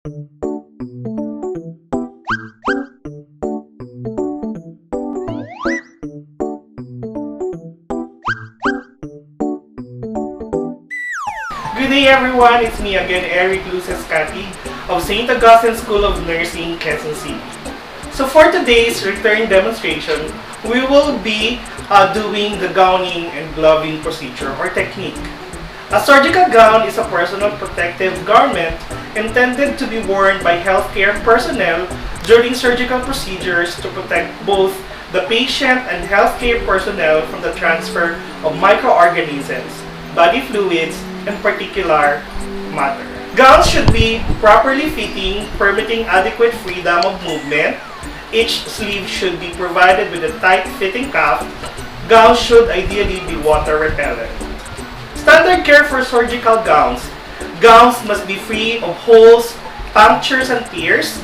Good day everyone, it's me again, Eric Catig of St. Augustine School of Nursing, Quezon City. So for today's return demonstration, we will be doing the gowning and gloving procedure or technique. A surgical gown is a personal protective garment intended to be worn by healthcare personnel during surgical procedures to protect both the patient and healthcare personnel from the transfer of microorganisms, body fluids, and particular matter. Gowns should be properly fitting, permitting adequate freedom of movement. Each sleeve should be provided with a tight-fitting cuff. Gowns should ideally be water repellent. Standard care for surgical gowns. Gowns must be free of holes, punctures, and tears.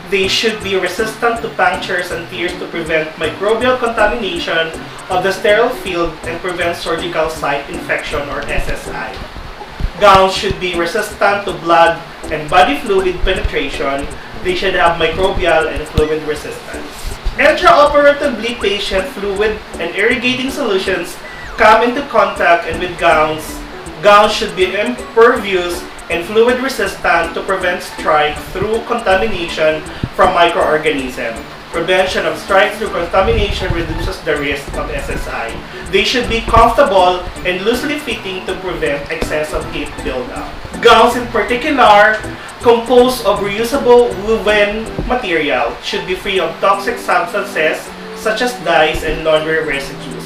They should be resistant to punctures and tears to prevent microbial contamination of the sterile field and prevent surgical site infection or SSI. Gowns should be resistant to blood and body fluid penetration. They should have microbial and fluid resistance. Intraoperatively, patient fluid and irrigating solutions come into contact and with gowns. Gowns should be impervious and fluid resistant to prevent strike through contamination from microorganisms. Prevention of strike through contamination reduces the risk of SSI. They should be comfortable and loosely fitting to prevent excess of heat buildup. Gowns in particular, composed of reusable woven material, should be free of toxic substances such as dyes and laundry residues.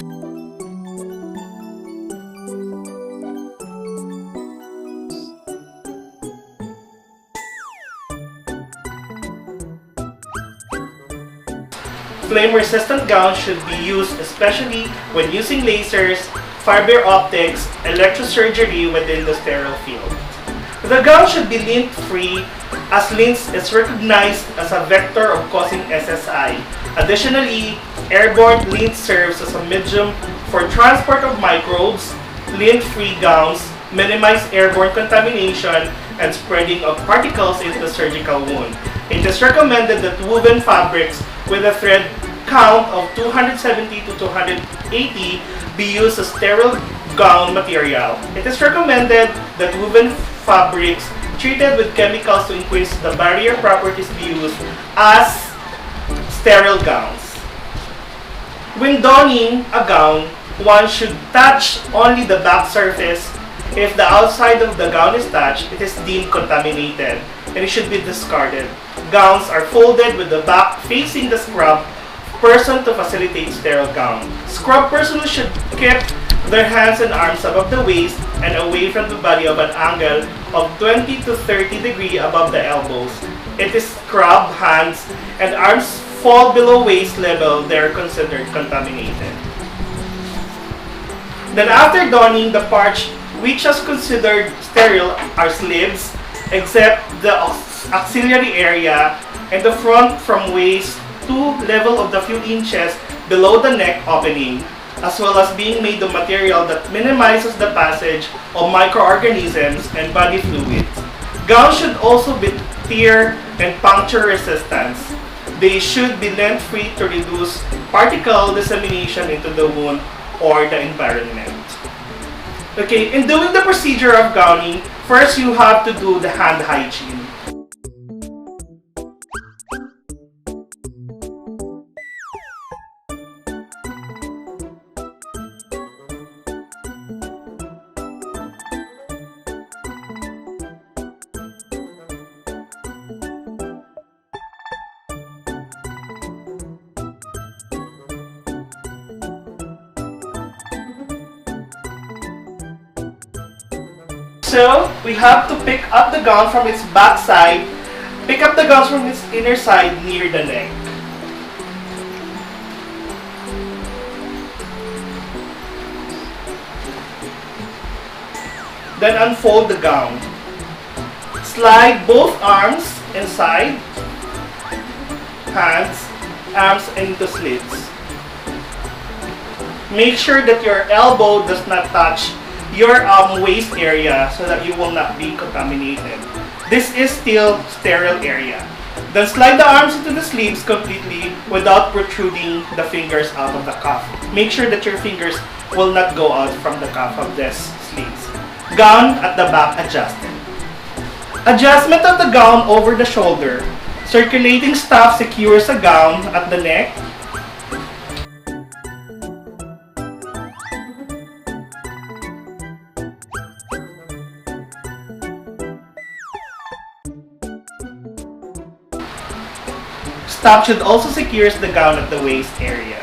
Flame-resistant gowns should be used especially when using lasers, fiber optics, electrosurgery within the sterile field. The gown should be lint-free as lint is recognized as a vector of causing SSI. Additionally, airborne lint serves as a medium for transport of microbes. Lint-free gowns minimize airborne contamination and spreading of particles into the surgical wound. It is recommended that woven fabrics with a thread count of 270 to 280 be used as sterile gown material. It is recommended that woven fabrics treated with chemicals to increase the barrier properties be used as sterile gowns. When donning a gown, one should touch only the back surface. If the outside of the gown is touched, it is deemed contaminated and it should be discarded. Gowns are folded with the back facing the scrub person to facilitate sterile gown. Scrub personnel should keep their hands and arms above the waist and away from the body of an angle of 20 to 30 degrees above the elbows. It is scrub hands and arms fall below waist level, they are considered contaminated. Then after donning, the parts which is considered sterile are sleeves, except the axillary area and the front from waist to level of the few inches below the neck opening, as well as being made of material that minimizes the passage of microorganisms and body fluids. Gowns should also be tear and puncture resistant. They should be lint-free to reduce particle dissemination into the wound or the environment. Okay, in doing the procedure of gowning, first you have to do the hand hygiene. So, we have to pick up the gown from its back side, pick up the gown from its inner side near the neck. Then unfold the gown. Slide both arms inside, hands, arms into slits. Make sure that your elbow does not touch your waist area so that you will not be contaminated. this is still sterile area. Then slide the arms into the sleeves completely without protruding the fingers out of the cuff. Make sure that your fingers will not go out from the cuff of this sleeves. Gown at the back adjusted. Adjustment of the gown over the shoulder. Circulating stuff secures the gown at the neck. Strap should also secure the gown at the waist area.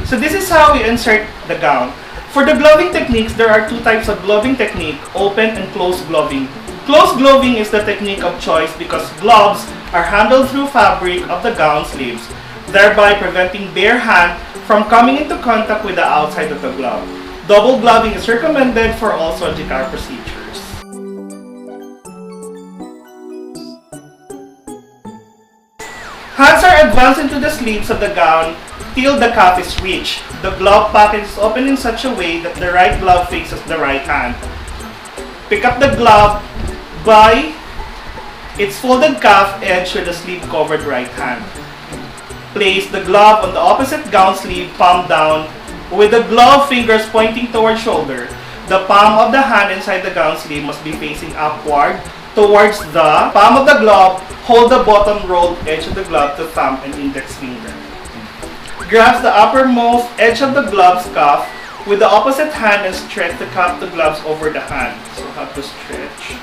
So this is how we insert the gown. For the gloving techniques, there are two types of gloving technique, open and closed gloving. Closed gloving is the technique of choice because gloves are handled through fabric of the gown sleeves, thereby preventing bare hand from coming into contact with the outside of the glove. Double gloving is recommended for all surgical procedures. Hands are advanced into the sleeves of the gown till the cuff is reached. The glove pocket is open in such a way that the right glove faces the right hand. Pick up the glove by its folded cuff edge with the sleeve-covered right hand. Place the glove on the opposite gown sleeve, palm down, with the glove fingers pointing toward shoulder. The palm of the hand inside the gown sleeve must be facing upward towards the palm of the glove. Hold the bottom rolled edge of the glove to thumb and index finger. Grasp the uppermost edge of the glove's cuff with the opposite hand and stretch the cuff of the gloves over the hand. So have to stretch.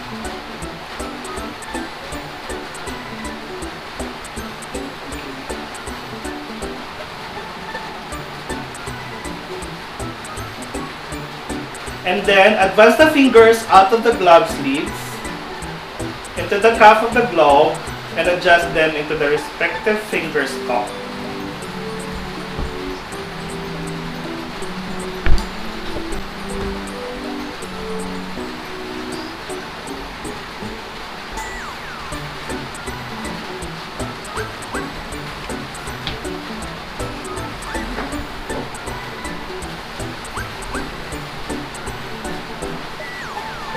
And then advance the fingers out of the glove sleeves into the cuff of the glove and adjust them into the respective finger stalk.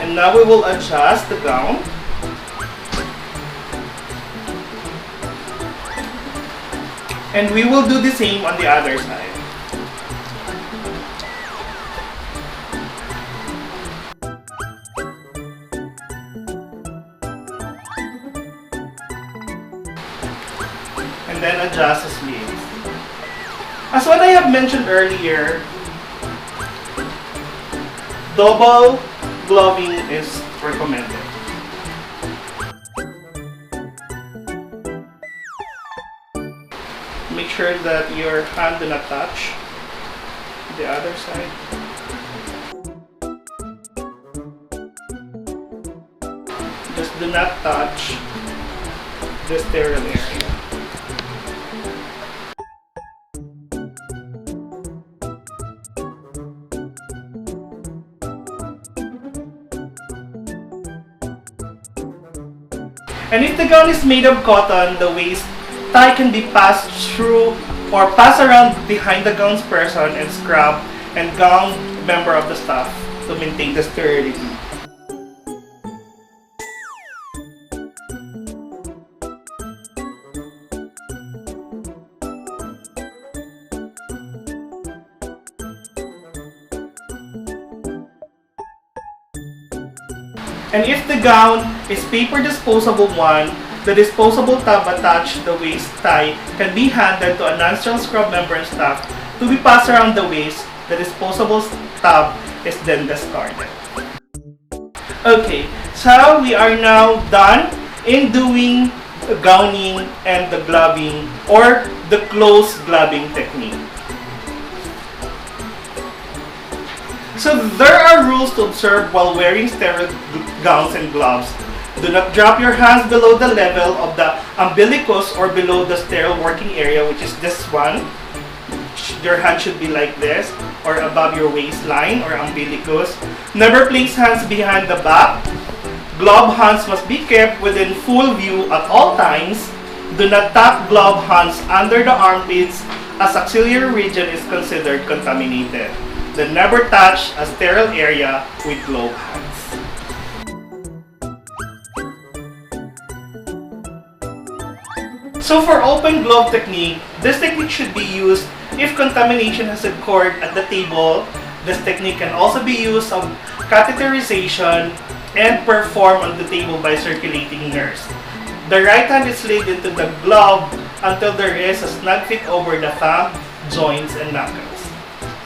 And now we will adjust the gown. And we will do the same on the other side. And then adjust the sleeves. As what I have mentioned earlier, double gloving is recommended. Make sure that your hand do not touch the other side. Just do not touch the sterile area. And if the gown is made of cotton, the waist tie can be passed through or pass around behind the gown's person and scrub and gown member of the staff to maintain the sterility. And if the gown is paper disposable one, the disposable tab attached to the waist tie can be handed to a non-sterile scrub member and staff to be passed around the waist. The disposable tab is then discarded. Okay, so we are now done in doing the gowning and the gloving or the close gloving technique. So there are rules to observe while wearing sterile gowns and gloves. Do not drop your hands below the level of the umbilicus or below the sterile working area, which is this one. Your hand should be like this or above your waistline or umbilicus. Never place hands behind the back. Glove hands must be kept within full view at all times. Do not tap glove hands under the armpits as axillary region is considered contaminated. Then never touch a sterile area with glove hands. So for open glove technique, this technique should be used if contamination has occurred at the table. This technique can also be used of catheterization and performed on the table by circulating nurse. The right hand is laid into the glove until there is a snug fit over the thumb, joints, and knuckles.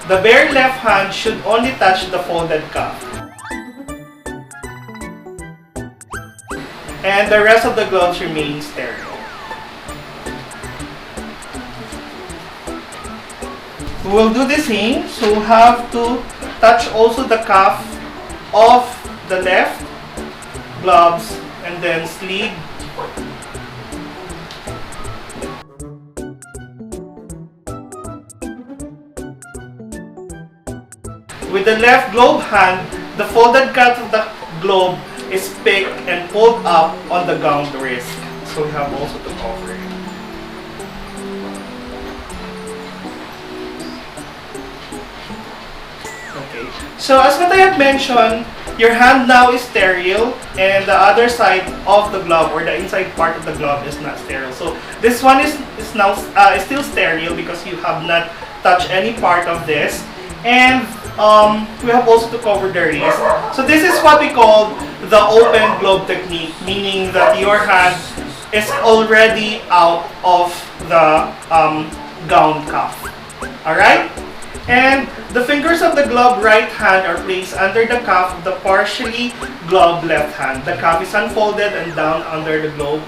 The bare left hand should only touch the folded cuff. And the rest of the gloves remain sterile. We will do the same, so we have to touch also the cuff of the left gloves and then sleeve. With the left glove hand, the folded cut of the glove is picked and pulled up on the gown wrist. So we have also to cover it. Okay. So as what I have mentioned, your hand now is sterile and the other side of the glove or the inside part of the glove is not sterile. So this one is now still sterile because you have not touched any part of this. And we have also to cover the wrist. So this is what we call the open glove technique, meaning that your hand is already out of the gown cuff. Alright? And the fingers of the glove right hand are placed under the cuff of the partially gloved left hand. The cuff is unfolded and down under the glove,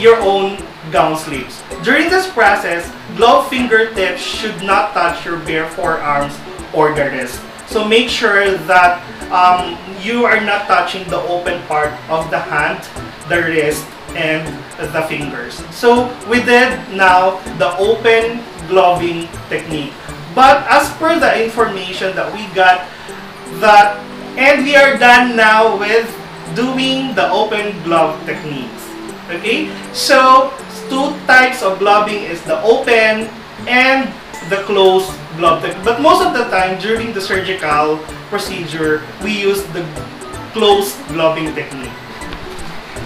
your own gown sleeves. During this process, glove fingertips should not touch your bare forearms or the wrist. So make sure that you are not touching the open part of the hand, the wrist, and the fingers. So we did now the open gloving technique. But as per the information that we got, and we are done now with doing the open glove techniques. Okay, so two types of gloving is the open and the closed glove technique. But most of the time during the surgical procedure, we use the closed gloving technique.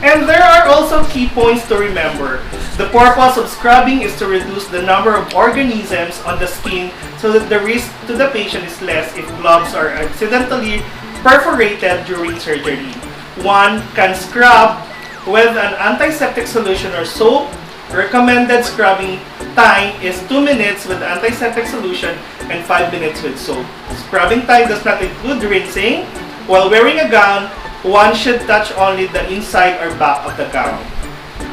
And there are also key points to remember. The purpose of scrubbing is to reduce the number of organisms on the skin so that the risk to the patient is less if gloves are accidentally perforated during surgery. One can scrub with an antiseptic solution or soap. Recommended scrubbing time is 2 minutes with antiseptic solution and 5 minutes with soap. Scrubbing time does not include rinsing. While wearing a gown, one should touch only the inside or back of the gown.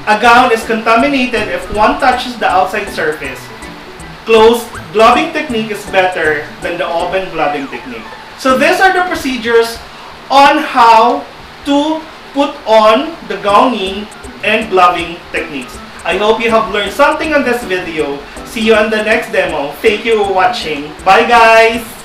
A gown is contaminated if one touches the outside surface. Closed gloving technique is better than the open gloving technique. So these are the procedures on how to put on the gowning and gloving techniques. I hope you have learned something on this video. See you on the next demo. Thank you for watching. Bye guys!